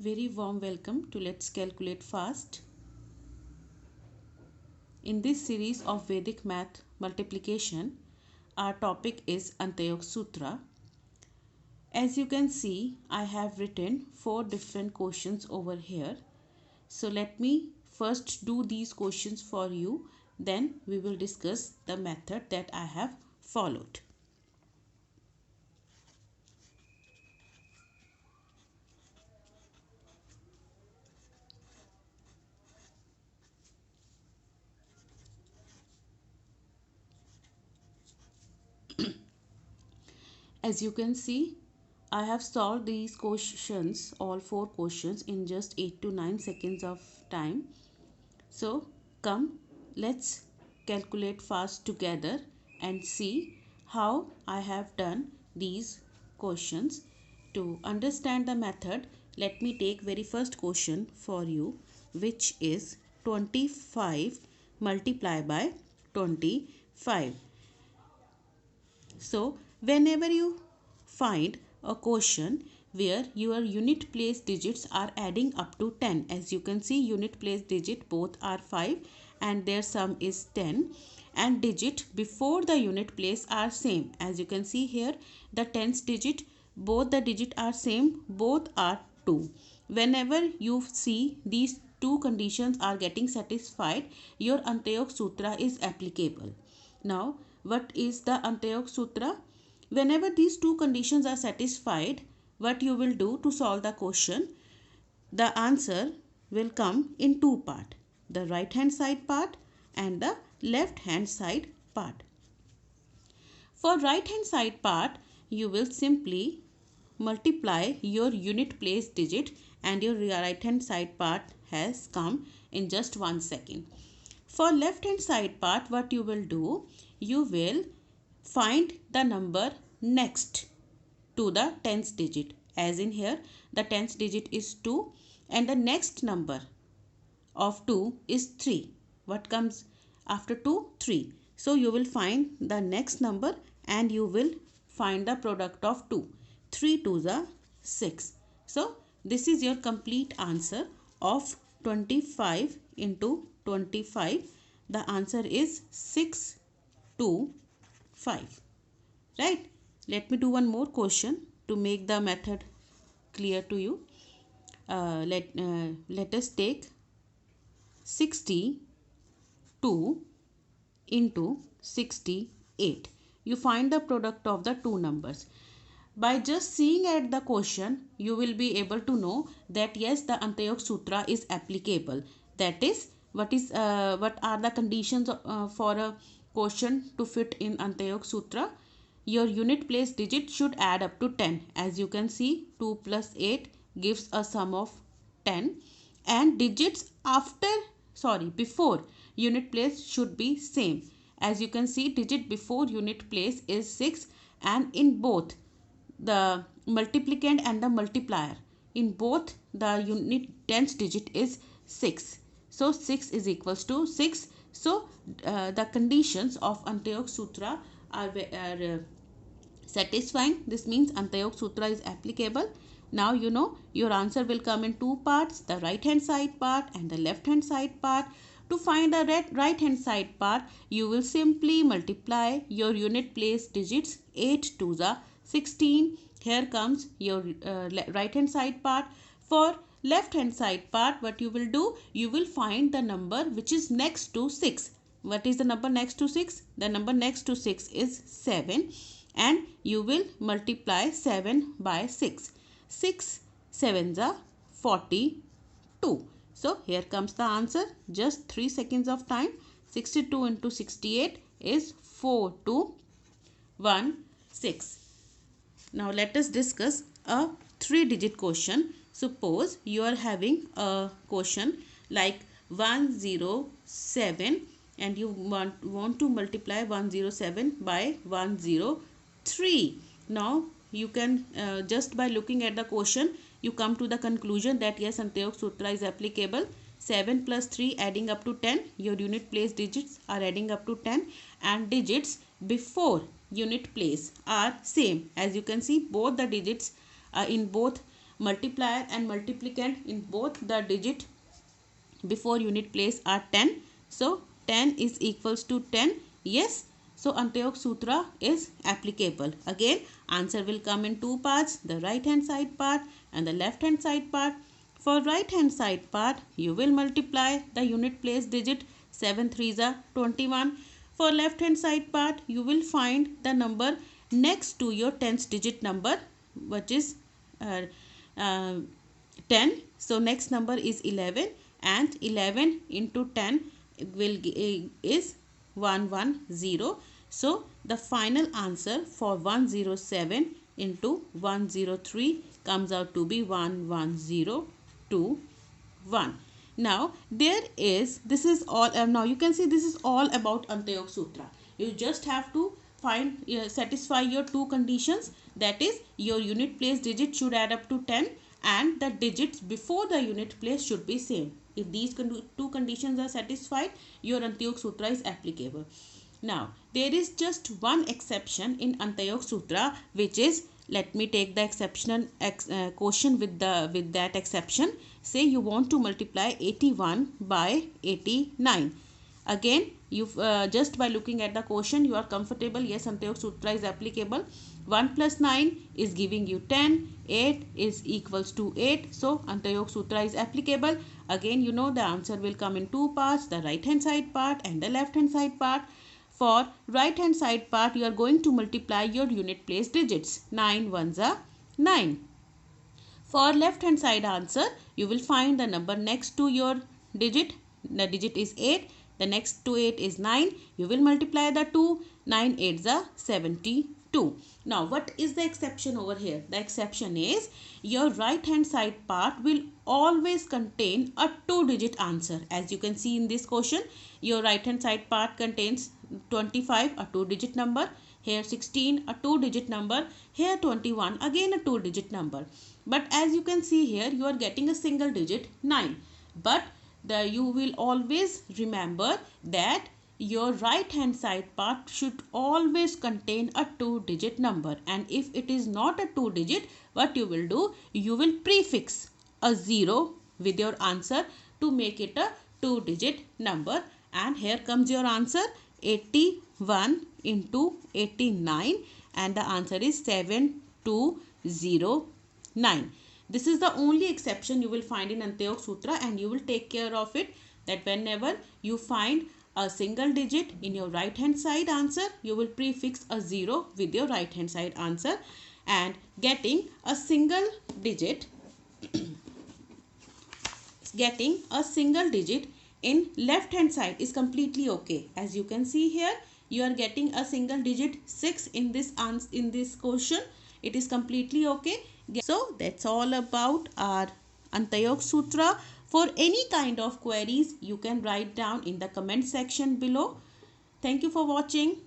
Very warm welcome to Let's Calculate Fast. In this series of Vedic math multiplication, our topic is Antayog Sutra. As you can see, I have written 4 different questions over here. So let me first do these questions for you, then we will discuss the method that I have followed. As you can see, I have solved these questions, all 4 questions, in just 8 to 9 seconds of time. So come, let's calculate fast together and see how I have done these questions. To understand the method, let me take very first question for you, which is 25 multiplied by 25. So whenever you find a question where your unit place digits are adding up to 10, as you can see, unit place digit both are 5 and their sum is 10, and digit before the unit place are same. As you can see here, the tens digit, both the digit are same, both are 2. Whenever you see these two conditions are getting satisfied, your Antayog Sutra is applicable. Now, what is the Antayog Sutra? Whenever these two conditions are satisfied, what you will do to solve the question? The answer will come in two parts, the right hand side part and the left hand side part. For right hand side part, you will simply multiply your unit place digit and your right hand side part has come in just 1 second. For left hand side part, what you will do? You will find the number next to the tens digit. As in here, the tens digit is 2 and the next number of 2 is 3. What comes after 2? 3. So you will find the next number and you will find the product of 2. 3 2s are 6. So this is your complete answer of 25 into 25. The answer is 6 2 5. Right? Let me do one more question to make the method clear to you. Let us take 62 into 68. You find the product of the two numbers. By just seeing at the question, you will be able to know that yes, the Antayog Sutra is applicable. That is, what are the conditions for a question to fit in Antayog Sutra? Your unit place digit should add up to 10. As you can see, 2 plus 8 gives a sum of 10, and digits before unit place should be same. As you can see, digit before unit place is 6, and in both the multiplicand and the multiplier, in both the unit tens digit is 6. So 6 is equals to 6. So the conditions of Antayog Sutra are satisfying. This means Antayog Sutra is applicable. Now you know your answer will come in two parts, the right hand side part and the left hand side part. To find the right hand side part, you will simply multiply your unit place digits. 8 2s are 16. Here comes your right hand side part. For left hand side part, what you will do? You will find the number which is next to 6. What is the number next to 6? The number next to 6 is 7, and you will multiply 7 by 6. 6 sevens are 42. So here comes the answer. Just 3 seconds of time. 62 into 68 is 4216. Now let us discuss a 3-digit question. Suppose you are having a question like 107 and you want to multiply 107 by 103. Now you can just by looking at the question, you come to the conclusion that yes, Antayog Sutra is applicable. 7 plus 3 adding up to 10. Your unit place digits are adding up to 10, and digits before unit place are same. As you can see, both the digits in both multiplier and multiplicand in both the digit before unit place are 10. So 10 is equals to 10. Yes. So Antayog Sutra is applicable. Again, answer will come in two parts, the right hand side part and the left hand side part. For right hand side part, you will multiply the unit place digit 7 3s are 21. For left hand side part, you will find the number next to your tens digit number, which is uh, uh, 10. So next number is 11, and 11 into 10 is 110. So the final answer for 107 into 103 comes out to be 11021. Now this is all. Now you can see this is all about Antayog Sutra. You just have to satisfy your two conditions, that is your unit place digit should add up to 10 and the digits before the unit place should be same. If these two conditions are satisfied, your Antayog Sutra is applicable. Now there is just one exception in Antayog Sutra, which is, let me take the exceptional quotient with that exception. Say you want to multiply 81 by 89. Again, you just by looking at the quotient you are comfortable. Yes, Antayog Sutra is applicable. 1 plus 9 is giving you 10. 8 is equals to 8. So Antayog Sutra is applicable. Again, you know the answer will come in two parts, the right hand side part and the left hand side part. For right hand side part, you are going to multiply your unit place digits. 9 ones are 9. For left hand side answer, you will find the number next to your digit. The digit is 8. The next to 8 is 9. You will multiply the 2. 9 8s are 72. Now what is the exception over here? The exception is your right hand side part will always contain a 2-digit answer. As you can see in this question, your right hand side part contains 25, a 2-digit number. Here 16, a 2-digit number. Here 21, again a 2-digit number. But as you can see here, you are getting a single digit 9. But you will always remember that your right hand side part should always contain a 2-digit number, and if it is not a 2-digit, what you will do, you will prefix a 0 with your answer to make it a 2-digit number. And here comes your answer, 81 into 89, and the answer is 7209. This is the only exception you will find in Antayog Sutra, and you will take care of it, that whenever you find a single digit in your right hand side answer, you will prefix a 0 with your right hand side answer, and getting a single digit in left hand side is completely okay. As you can see here, you are getting a single digit 6 in this question. It is completely okay. So that's all about our Antayog Sutra. For any kind of queries, you can write down in the comment section below. Thank you for watching.